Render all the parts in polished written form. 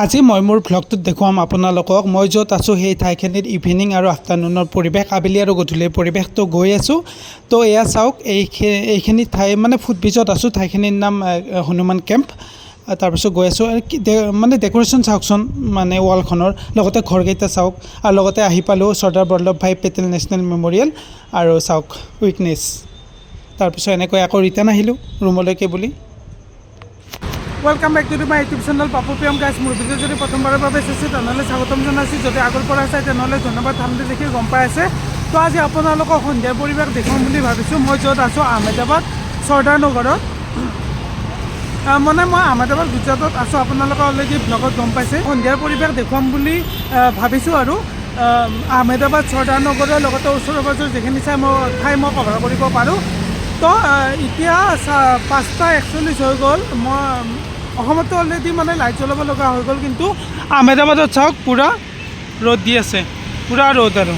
আজি মই মোৰ ভ্লগটোত দেখুৱাম আপোনালোকক মই য'ত আছোঁ সেই ঠাইখিনিৰ ইভিনিং আৰু আফটাৰনুনৰ পৰিৱেশ, আবেলি আৰু গধূলিৰ পৰিৱেশটো গৈ আছোঁ। তো এয়া চাওক, এইখিনি ঠাই মানে ফুটব্ৰিজত আছোঁ, ঠাইখিনিৰ নাম হনুমান কেম্প। তাৰপিছত গৈ আছোঁ মানে ডেক'ৰেশ্যন চাওকচোন, মানে ৱালখনৰ লগতে ঘৰকেইটা চাওক, আৰু লগতে আহি পালোঁ চৰ্দাৰ বল্লভভাই পেটেল নেশ্যনেল মেম'ৰিয়েল আৰু চাওক উইকনেছ। তাৰপিছত এনেকৈ আকৌ ৰিটাৰ্ণ আহিলোঁ ৰুমলৈকে বুলি। Welcome back to my YouTube channel Papu Priyam guys. মোৰ ভিডিঅ' যদি প্ৰথমবাৰৰ বাবে চাইছে তেনেহ'লে স্বাগতম জনাইছোঁ, যদি আগৰ পৰা চাই তেনেহ'লে ধন্যবাদ। থামনেল দেখি গম পাই আছে। তো আজি আপোনালোকক সন্ধিয়াৰ পৰিৱেশ দেখুৱাম বুলি ভাবিছোঁ। মই য'ত আছোঁ আহমেদাবাদ চৰ্দাৰ নগৰত, মানে মই আহমেদাবাদ গুজৰাটত আছোঁ। আপোনালোকে অলৰেডি ব্লগত গম পাইছে। সন্ধিয়াৰ পৰিৱেশ দেখুৱাম বুলি ভাবিছোঁ আৰু আহমেদাবাদ চৰ্দাৰ নগৰৰ লগতে ওচৰে পাঁজৰে যিখিনি ঠাই মই কভাৰ কৰিব পাৰোঁ। তো এতিয়া 5:41 হৈ গ'ল। মই অসমতো অলৰেডি মানে লাইট জ্বলাব লগা হৈ গ'ল, কিন্তু আহমেদাবাদত চাওক পূৰা ৰ'দ দি আছে, পূৰা ৰ'দ। আৰু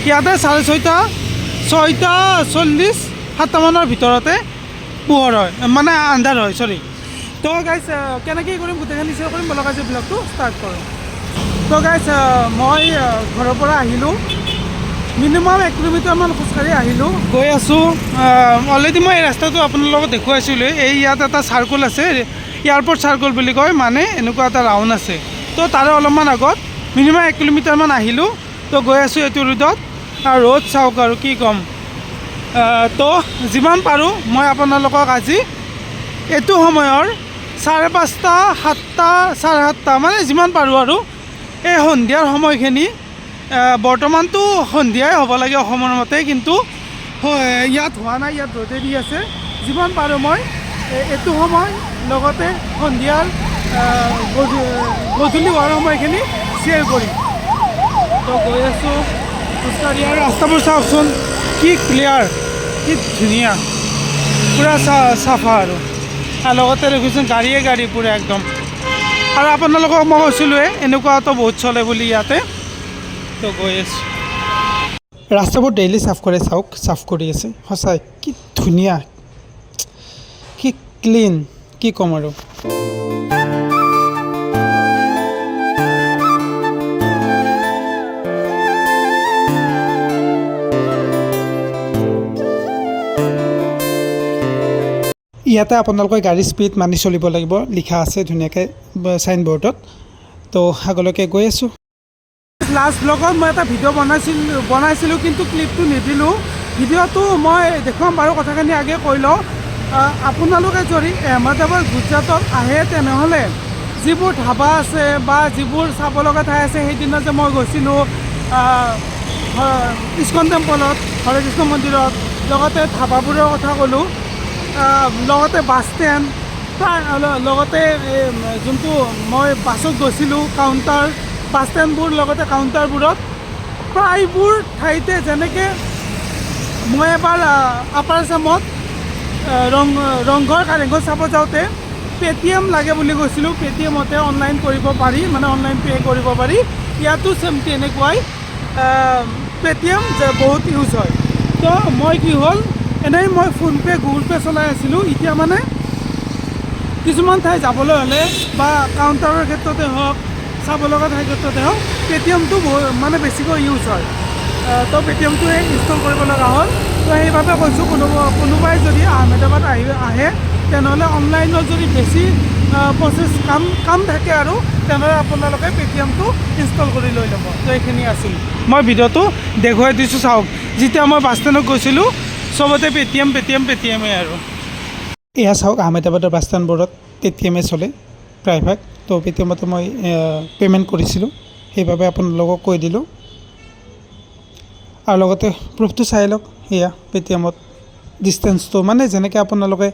ইয়াতে 6:40 7টামানৰ ভিতৰতে পোহৰ হয়, মানে আন্ধাৰ হয়, চৰি। তো গাইজ কেনেকৈ কৰিম গোটেইখিনি শ্বেয়াৰ কৰিম, বলক আজি ব্লগটো ষ্টাৰ্ট কৰোঁ। তো গাইজ মই ঘৰৰ পৰা আহিলোঁ, মিনিমাম 1 কিলোমিটাৰমান খোজকাঢ়ি আহিলোঁ, গৈ আছোঁ। অলৰেডি মই এই ৰাস্তাটো আপোনালোকক দেখুৱাইছিলোঁ। এই ইয়াত এটা চাৰ্কুল আছে, এয়াৰপৰ্ট চাৰ্কুল বুলি কয়, মানে এনেকুৱা এটা ৰাউণ্ড আছে। তো তাৰে অলপমান আগত মিনিমাম 1 কিলোমিটাৰমান আহিলোঁ। তো গৈ আছোঁ এইটো ৰোডত, আৰু ৰ'দ চাওক আৰু কি ক'ম। তো যিমান পাৰোঁ মই আপোনালোকক আজি এইটো সময়ৰ 5:30 7টা 7:30 মানে যিমান পাৰোঁ আৰু এই সন্ধিয়াৰ সময়খিনি, বৰ্তমানতো সন্ধিয়াই হ'ব লাগে অসমৰ মতে, কিন্তু ইয়াত হোৱা নাই, ইয়াত ৰ'দে দি আছে। যিমান পাৰোঁ মই এইটো সময় লগতে সন্ধিয়াৰ গধূলি হোৱাৰ সময়খিনি শ্বেয়াৰ কৰিম। তো গৈ আছোঁ খোজকাঢ়ি, আৰু ৰাস্তাবোৰ চাওকচোন কি ক্লিয়াৰ, কি ধুনীয়া, পূৰা চাফা। আৰু লগতে দেখিছোন গাড়ীয়ে গাড়ী পূৰা একদম। আৰু আপোনালোকক মই কৈছিলোঁৱে এনেকুৱাতো বহুত চলে বুলি ইয়াতে। তো গৈ আছোঁ, ৰাস্তাবোৰ ডেইলি চাফ কৰে, চাওক চাফ কৰি আছে, সঁচাই কি ধুনীয়া, কি ক্লিন, কি ক'ম আৰু। ইয়াতে আপোনালোকে গাড়ী স্পীড মানি চলিব লাগিব, লিখা আছে ধুনীয়াকৈ চাইনবৰ্ডত। তো আগলৈকে গৈ আছোঁ। লাষ্ট ব্লগত মই এটা ভিডিঅ' বনাইছিলোঁ, কিন্তু ক্লিপটো নিদিলোঁ। ভিডিঅ'টো মই দেখুৱাম বাৰু, কথাখিনি আগে কৈ লওঁ। আপোনালোকে যদি আহমেদাবাদ গুজৰাটত আহে তেনেহ'লে যিবোৰ ধাবা আছে বা যিবোৰ চাব লগা ঠাই আছে, সেইদিনা যে মই গৈছিলোঁ ইস্কন টেম্পলত, হৰে কৃষ্ণ মন্দিৰত, লগতে ধাবাবোৰৰ কথা ক'লোঁ, লগতে বাছ ষ্টেণ্ড, লগতে যোনটো মই বাছত গৈছিলোঁ কাউণ্টাৰ, বাছ ষ্টেণ্ডবোৰ লগতে কাউণ্টাৰবোৰত প্ৰায়বোৰ ঠাইতে, যেনেকৈ মই এবাৰ আপাৰ আছামত ৰংঘৰ কাৰেংঘৰ চাব যাওঁতে পে'টিএম লাগে বুলি কৈছিলোঁ, পে'টিএমতে অনলাইন কৰিব পাৰি, মানে অনলাইন পে' কৰিব পাৰি। ইয়াতো চেম তেনেকুৱাই পে'টিএম বহুত ইউজ হয়। তো মই কি হ'ল, এনেই মই ফোনপে' গুগল পে' চলাই আছিলোঁ। এতিয়া মানে কিছুমান ঠাই যাবলৈ হ'লে বা কাউণ্টাৰৰ ক্ষেত্ৰতে হওক, চাব লগা ঠাইৰ ক্ষেত্ৰতে হওক, পে'টিএমটো মানে বেছিকৈ ইউজ হয়। তো পে'টিএমটোৱে ইনষ্টল কৰিব লগা হ'ল। তো সেইবাবে কৈছোঁ, কোনোবাই যদি আহমেদাবাদ আহে তেনেহ'লে অনলাইনত যদি বেছি প্ৰচেছ কাম থাকে আৰু তেনেহ'লে আপোনালোকে পে'টিএমটো ইনষ্টল কৰি লৈ ল'ব। তো এইখিনি আছিল, মই ভিডিঅ'টো দেখুৱাই দিছোঁ। চাওক, যেতিয়া মই বাছ ষ্টেণ্ডত গৈছিলোঁ চবতে পে'টিএমে আৰু। এয়া চাওক, আহমেদাবাদৰ বাছ ষ্টেণ্ডবোৰত পে'টিএমে চলে প্ৰায়ভাগ। তো পে'টিএমতে মই পে'মেণ্ট কৰিছিলোঁ, সেইবাবে আপোনালোকক কৈ দিলোঁ। আৰু লগতে প্ৰুফটো চাই লওক, এয়া পে'টিএমত ডিষ্টেঞ্চটো, মানে যেনেকৈ আপোনালোকে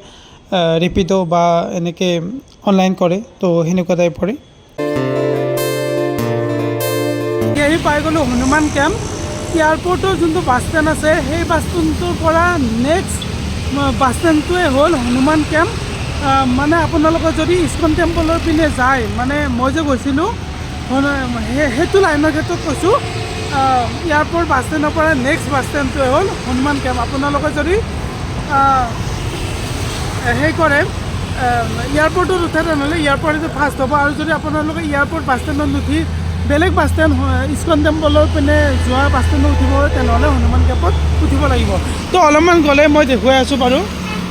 ৰেপিড' বা এনেকৈ অনলাইন কৰে, তো সেনেকুৱা টাইপৰে। আহি পাই গ'লোঁ হনুমান কেম্প। এয়াৰপৰ্টৰ যোনটো বাছ ষ্টেণ্ড আছে, সেই বাছ ষ্টেণ্ডটোৰ পৰা নেক্সট বাছ ষ্টেণ্ডটোৱে হ'ল হনুমান কেম্প। মানে আপোনালোকে যদি ইস্কন টেম্পলৰ পিনে যায়, মানে মই যে গৈছিলোঁ সেইটো লাইনৰ ক্ষেত্ৰত কৈছোঁ, এয়াৰপৰ্ট বাছ ষ্টেণ্ডৰ পৰা নেক্সট বাছ ষ্টেণ্ডটোৱে হ'ল হনুমান কেম্প। আপোনালোকে যদি সেই কৰে এয়াৰপৰ্টত উঠে তেনেহ'লে এয়াৰপৰ্টটো ফাৰ্ষ্ট হ'ব। আৰু যদি আপোনালোকে এয়াৰপৰ্ট বাছ ষ্টেণ্ডত নুঠি বেলেগ বাছ ষ্টেণ্ড ইস্কন টেম্পলৰ পিনে যোৱা বাছ ষ্টেণ্ডত উঠিব হয় তেনেহ'লে হনুমান কেম্পত উঠিব লাগিব। তো অলপমান গ'লে মই দেখুৱাই আছোঁ বাৰু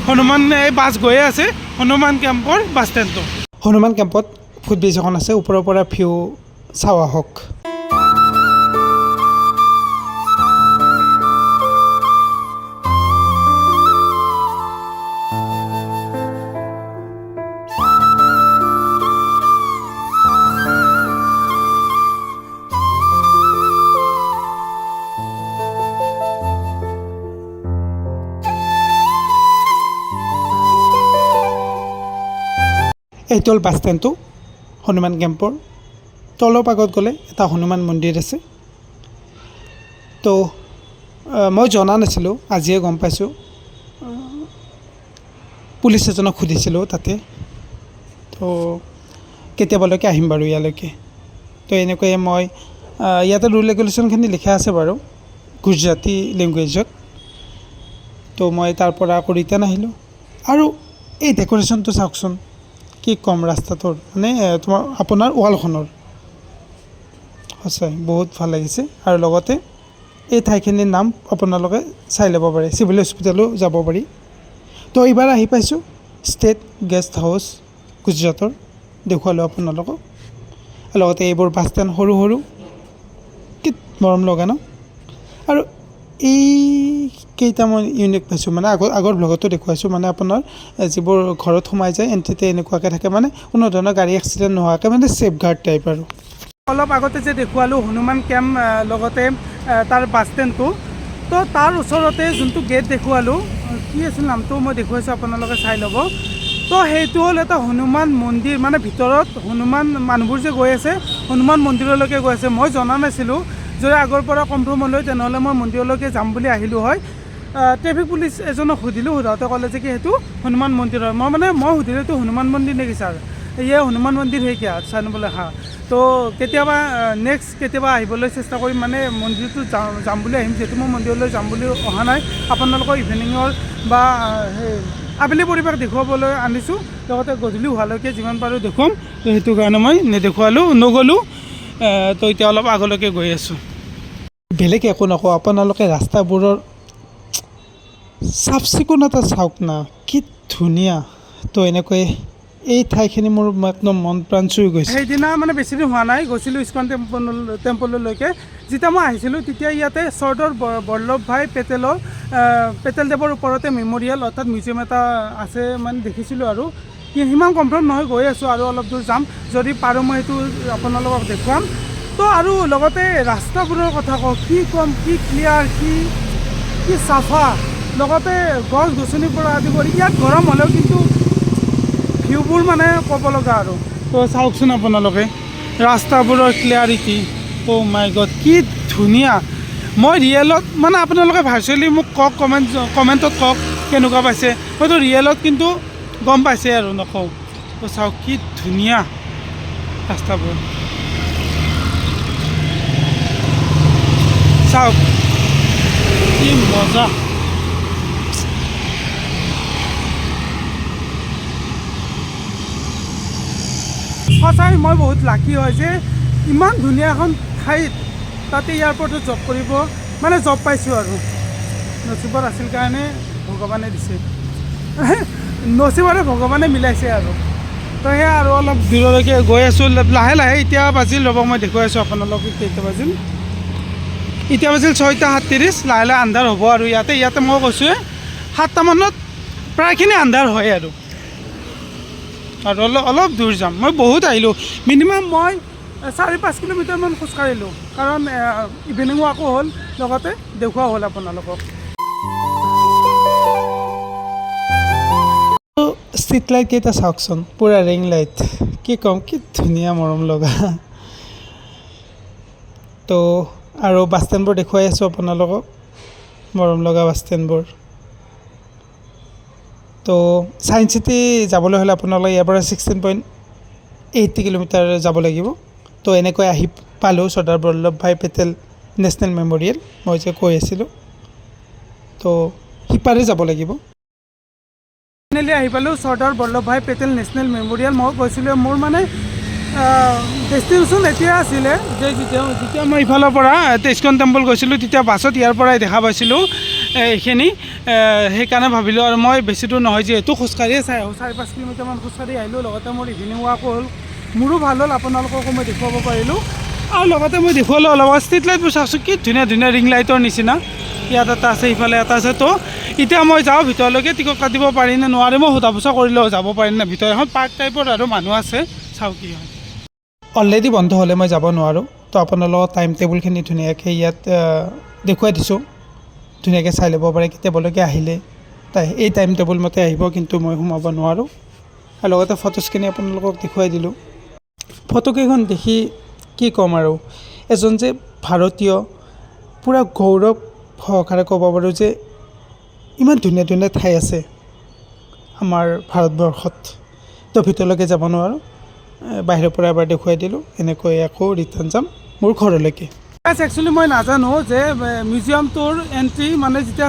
হনুমান এই বাছ গৈয়ে আছে হনুমান কেম্পৰ বাছ ষ্টেণ্ডটো। হনুমান কেম্পত ফুটব্ৰিজ এখন আছে, ওপৰৰ পৰা ভিউ চাওঁ আহক। এইটো হ'ল বাছ ষ্টেণ্ডটো হনুমান কেম্পৰ। তলৰ পাগত গ'লে এটা হনুমান মন্দিৰ আছে। তো মই জনা নাছিলোঁ, আজিয়ে গম পাইছোঁ। পুলিচ এজনক সুধিছিলোঁ তাতে। তো কেতিয়াবালৈকে আহিম বাৰু ইয়ালৈকে। তো এনেকৈয়ে মই ইয়াতে ৰুল ৰেগুলেশ্যনখিনি লিখা আছে বাৰু গুজৰাটী লেংগুৱেজত। তো মই তাৰ পৰা আকৌ ৰিটাৰ্ণ আহিলোঁ। আৰু এই ডেক'ৰেশ্যনটো চাওকচোন, কি ক'ম ৰাস্তাটোৰ, মানে আপোনাৰ ৱালখনৰ সঁচাই বহুত ভাল লাগিছে। আৰু লগতে এই ঠাইখিনিৰ নাম আপোনালোকে চাই ল'ব পাৰে, চিভিল হস্পিটেলো যাব পাৰি। তো এইবাৰ আহি পাইছোঁ ষ্টেট গেষ্ট হাউচ গুজৰাটৰ, দেখুৱালোঁ আপোনালোকক। লগতে এইবোৰ বাছ ষ্টেণ্ড সৰু সৰু, কি মৰম লগা ন। আৰু এই কেইটা মই ইউনিক পাইছোঁ, মানে আগৰ ব্লগতো দেখুৱাইছোঁ, মানে আপোনাৰ যিবোৰ ঘৰত সোমাই যায় এণ্ট্ৰিতে এনেকুৱাকৈ থাকে, মানে কোনো ধৰণৰ গাড়ী এক্সিডেণ্ট নোহোৱাকৈ, মানে ছেফ গাৰ্ড টাইপ আৰু। অলপ আগতে যে দেখুৱালোঁ হনুমান কেম্প, লগতে তাৰ বাছ ষ্টেণ্ডটো, তো তাৰ ওচৰতে যোনটো গেট দেখুৱালোঁ, কি আছিল নামটো মই দেখুৱাইছোঁ, আপোনালোকে চাই ল'ব। তো সেইটো হ'ল এটা হনুমান মন্দিৰ, মানে ভিতৰত হনুমান মানুহবোৰ যে গৈ আছে হনুমান মন্দিৰলৈকে গৈ আছে। মই জনা নাছিলোঁ, যদি আগৰ পৰা কনফাৰ্ম হ'লোঁ তেনেহ'লে মই মন্দিৰলৈকে যাম বুলি আহিলোঁ হয়। ট্ৰেফিক পুলিচ এজনক সুধিলোঁ, সোধাওঁতে ক'লে যে কি সেইটো হনুমান মন্দিৰ হয়। মই সুধিলোঁ এইটো হনুমান মন্দিৰ নেকি ছাৰ? ইয়ে হনুমান মন্দিৰ হে কিয়া ছাৰ বোলে হা। তো কেতিয়াবা নেক্সট কেতিয়াবা আহিবলৈ চেষ্টা কৰিম, মানে মন্দিৰটো যাম বুলি আহিম, যিহেতু মই মন্দিৰলৈ যাম বুলি অহা নাই। আপোনালোকৰ ইভিনিঙৰ বা সেই আবেলি পৰিৱেশ দেখুৱাবলৈ আনিছোঁ, লগতে গধূলি হোৱালৈকে যিমান পাৰোঁ দেখুৱাম। তো সেইটো কাৰণে মই নগ'লোঁ। তো এতিয়া অলপ আগলৈকে গৈ আছোঁ। বেলেগ একো নকওঁ, আপোনালোকে ৰাস্তাবোৰৰ চাফ চিকুণতা চাওক না, কি ধুনীয়া। তো এনেকৈ এই ঠাইখিনি মোৰ একদম মন প্ৰাণ চুই গৈছে। সেইদিনা মানে বেছিদিন হোৱা নাই, গৈছিলোঁ ইস্কন টেম্পললৈকে। যেতিয়া মই আহিছিলোঁ তেতিয়া ইয়াতে চৰ্দাৰ বল্লভভাই পেটেলদেৱৰ ওপৰতে মেম'ৰিয়েল অৰ্থাৎ মিউজিয়াম এটা আছে, মানে দেখিছিলোঁ। আৰু সিমান কনফাৰ্ম নহয়, গৈ আছোঁ আৰু অলপ দূৰ যাম, যদি পাৰোঁ মই সেইটো আপোনালোকক দেখুৱাম। তো আৰু লগতে ৰাস্তাবোৰৰ কথা কওঁ, কি ক'ম, কি ক্লিয়াৰ, কি চাফা, লগতে গছ গছনিৰ পৰা আদি কৰি ইয়াত গৰম হ'লেও কিন্তু ভিউবোৰ মানে ক'ব লগা আৰু। তো চাওকচোন আপোনালোকে ৰাস্তাবোৰৰ ক্লিয়াৰিটি, অ' মাই গড কি ধুনীয়া। মই ৰিয়েলত, মানে আপোনালোকে ভাৰ্চুৱেলি মোক কওক, কমেণ্টত কওক কেনেকুৱা পাইছে। হয়তো ৰিয়েলত কিন্তু গম পাইছে আৰু নকওঁ। তো চাওক কি ধুনীয়া ৰাস্তাবোৰ, চাওক কি মজা। সঁচাই মই বহুত লাকি হয় যে ইমান ধুনীয়া এখন ঠাইত তাতে এয়াৰপৰ্টত জব পাইছোঁ। আৰু নচিবত আছিল কাৰণে ভগৱানে দিছে, নচিবৰে ভগৱানে মিলাইছে আৰু। তো সেয়া আৰু অলপ দূৰলৈকে গৈ আছোঁ লাহে লাহে। এতিয়া বাজিল, ৰ'ব মই দেখুৱাই আছোঁ আপোনালোকে কেইটা বাজিল। এতিয়া বাজিল 6:37, লাহে লাহে আন্ধাৰ হ'ব আৰু ইয়াতে মই কৈছোঁ 7টামানত প্ৰায়খিনি আন্ধাৰ হয় আৰু অলপ দূৰ যাম। মই বহুত আহিলোঁ, মিনিমাম মই 4-5 কিলোমিটাৰমান খোজকাঢ়িলোঁ, কাৰণ ইভিনিং ৱাকো হ'ল, লগতে দেখুওৱা হ'ল আপোনালোকক। ষ্ট্ৰীট লাইট কেইটা চাওকচোন, পূৰা ৰিং লাইট, কি ক'ম, কি ধুনীয়া মৰম লগা। তো আৰু বাছ ষ্টেণ্ডবোৰ দেখুৱাই আছোঁ আপোনালোকক, মৰম লগা বাছ ষ্টেণ্ডবোৰ। তো ছায়েন্স চিটি যাবলৈ হ'লে আপোনালোকে ইয়াৰ পৰা 16.80 কিলোমিটাৰ যাব লাগিব। তো এনেকৈ আহি পালোঁ চৰ্দাৰ বল্লভভাই পেটেল নেশ্যনেল মেম'ৰিয়েল, মই যে কৈ আছিলোঁ। তো সিপাৰে যাব লাগিব। ফাইনেলি আহি পালোঁ চৰ্দাৰ বল্লভভাই পেটেল নেশ্যনেল মেমৰিয়েল। মই গৈছিলোঁ, মোৰ মানে ডেষ্টিনেশ্যন এতিয়া আছিলে যে যেতিয়া মই ইফালৰ পৰা ইস্কন টেম্পল গৈছিলোঁ তেতিয়া বাছত ইয়াৰ পৰাই দেখা পাইছিলোঁ এইখিনি। সেইকাৰণে ভাবিলোঁ আৰু মই বেছি দূৰ নহয় যিহেতু খোজকাঢ়িয়ে 4-5 কিলোমিটাৰমান খোজকাঢ়ি আহিলোঁ। লগতে মোৰ ইভিনিং ৱাক হ'ল, মোৰো ভাল হ'ল, আপোনালোককো মই দেখুৱাব পাৰিলোঁ। আৰু লগতে মই দেখুৱালোঁ অলপ ষ্ট্ৰীট লাইটবোৰ চাওকচোন, কি ধুনীয়া ধুনীয়া ৰিং লাইটৰ নিচিনা। ইয়াত এটা আছে, ইফালে এটা আছে। তো এতিয়া মই যাওঁ ভিতৰলৈকে, টিকট কাটিব পাৰি নে নোৱাৰি মই সোধা পোছা কৰিলেও যাব পাৰিম নে ভিতৰত। এখন পাৰ্ক টাইপৰ আৰু মানুহ আছে, চাওঁ কি হয়। অলৰেডি বন্ধ হ'লে মই যাব নোৱাৰোঁ, তো আপোনালোকৰ টাইম টেবুলখিনি ধুনীয়াকৈ ইয়াত দেখুৱাই দিছোঁ, ধুনীয়াকৈ চাই ল'ব পাৰে কেতিয়াবালৈকে আহিলে এই টাইম টেবুল মতে আহিব, কিন্তু মই সোমাব নোৱাৰোঁ। আৰু লগতে ফটোজখিনি আপোনালোকক দেখুৱাই দিলোঁ। ফটোকেইখন দেখি কি ক'ম আৰু, এজন যে ভাৰতীয় পূৰা গৌৰৱ সহকাৰে ক'ব পাৰোঁ যে ইমান ধুনীয়া ধুনীয়া ঠাই আছে আমাৰ ভাৰতবৰ্ষত। তো ভিতৰলৈকে যাব নোৱাৰোঁ, বাহিৰৰ পৰা এবাৰ দেখুৱাই দিলোঁ। এনেকৈ আকৌ ৰিটাৰ্ণ যাম মোৰ ঘৰলৈকে। একচুৱেলি মই নাজানো যে মিউজিয়ামটোৰ এণ্ট্ৰি মানে যেতিয়া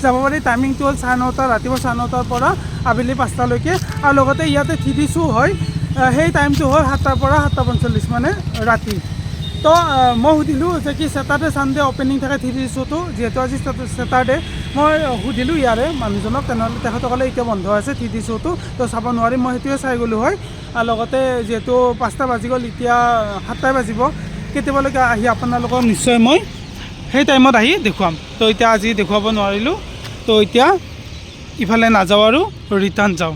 যাব পাৰি টাইমিংটো হ'ল 9:30, ৰাতিপুৱা 9:30 পৰা আবেলি 5টালৈকে। আৰু লগতে ইয়াতে 3D শ্ব' হয়, সেই টাইমটো হ'ল 7টাৰ পৰা 7:45 মানে ৰাতি। তো মই সুধিলোঁ যে কি ছেটাৰডে ছানডে অপেনিং থাকে 3D শ্ব'টো, যিহেতু আজি ছেটাৰডে। মই সুধিলোঁ ইয়াৰে মানুহজনক, তেনেহ'লে তেখেতসকলে এতিয়া বন্ধ আছে 3D শ্ব'টো, তো চাব নোৱাৰিম। মই সেইটোৱে চাই গ'লোঁ হয়। আৰু লগতে যিহেতু 5টা বাজি গ'ল, এতিয়া 7টাই বাজিব। কেতিয়াবালৈকে আহি আপোনালোকক নিশ্চয় মই সেই টাইমত আহি দেখুৱাম। তো এতিয়া আজি দেখুৱাব নোৱাৰিলোঁ, তো এতিয়া ইফালে নাযাওঁ আৰু ৰিটাৰ্ণ যাওঁ।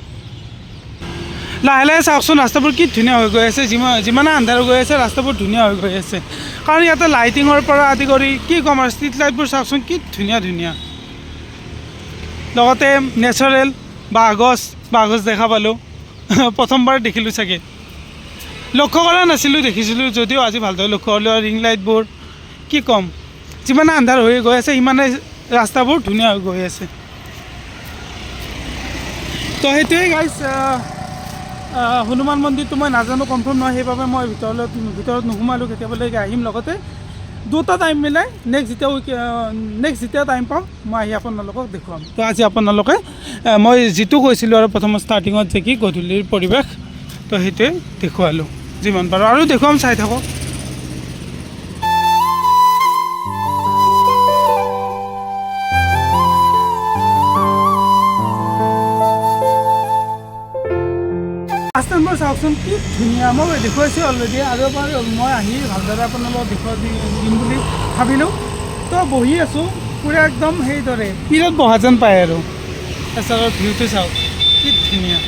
লাহে লাহে চাওকচোন ৰাস্তাবোৰ কি ধুনীয়া হৈ গৈ আছে, যিমানে আন্ধাৰ গৈ আছে ৰাস্তাবোৰ ধুনীয়া হৈ গৈ আছে। কাৰণ ইয়াতে লাইটিঙৰ পৰা আদি কৰি কি ক'ম আৰু, ষ্ট্ৰীট লাইটবোৰ চাওকচোন কি ধুনীয়া ধুনীয়া। লগতে নেচাৰেল বাঁহগছ দেখা পালোঁ, প্ৰথমবাৰ দেখিলোঁ চাগে, লক্ষ্য কৰা নাছিলোঁ, দেখিছিলোঁ যদিও আজি ভালদৰে লক্ষ্য কৰিলোঁ। আৰু ৰিং লাইটবোৰ কি ক'ম, যিমানে আন্ধাৰ হৈ গৈ আছে সিমানে ৰাস্তাবোৰ ধুনীয়া হৈ গৈ আছে। তো সেইটোৱে গাইজ, হনুমান মন্দিৰটো মই নাজানো, কনফাৰ্ম নহয়, সেইবাবে মই ভিতৰত নোসোমালোঁ। কেতিয়াবালৈকে আহিম, লগতে দুটা টাইম মিলাই নেক্সট যেতিয়া টাইম পাম মই আহি আপোনালোকক দেখুৱাম। তো আজি আপোনালোকে মই যিটো কৈছিলোঁ আৰু প্ৰথমত ষ্টাৰ্টিঙত যে কি গধূলিৰ পৰিৱেশ, তো সেইটোৱে দেখুৱালোঁ যিমান পাৰোঁ, আৰু দেখুৱাম, চাই থাকক। ৰাস্তাবোৰ চাওকচোন কি ধুনীয়া। মই দেখুৱাইছোঁ অলৰেডি, আৰু এবাৰ মই আহি ভালদৰে আপোনালোকক দেখুৱাই দিম বুলি ভাবিলোঁ। তো বহি আছোঁ পূৰা একদম সেইদৰে পীৰত বহা যেন পায় আৰু ৰাস্তাৰ ভিউটো চাওক কি ধুনীয়া।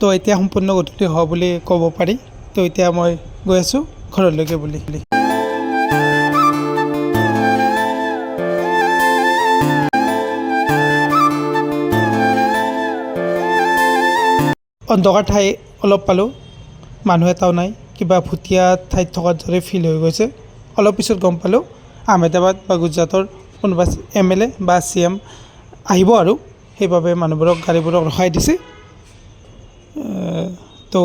তো এতিয়া সম্পূৰ্ণ গধূলি হোৱা বুলি ক'ব পাৰি। তো এতিয়া মই গৈ আছোঁ ঘৰলৈকে বুলি। অন্ধকাৰ ঠাই অলপ পালোঁ, মানুহ এটাও নাই, কিবা ভুটীয়া ঠাইত থকাৰ দৰে ফিল হৈ গৈছে। অলপ পিছত গম পালোঁ আহমেদাবাদ বা গুজৰাটৰ কোনোবা MLA বা CM আহিব, আৰু সেইবাবে মানুহবোৰক গাড়ীবোৰক ৰখাই দিছে। তো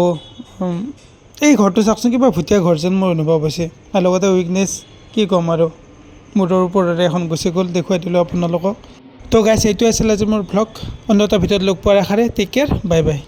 এই ঘৰটো চাওকচোন, কিবা ভুটীয়া ঘৰ যেন মোৰ অনুভৱ হৈছে। আৰু লগতে উইকনেছ কি ক'ম আৰু, মূৰৰ ওপৰেৰে এখন গুচি গ'ল, দেখুৱাই দিলোঁ আপোনালোকক। তো গাইছ, এইটোৱে আছিল আজি মোৰ ভ্লগ। অন্য এটা ভিডিঅ'ত লগ পোৱাৰ আশাৰে টেক কেয়াৰ, বাই বাই।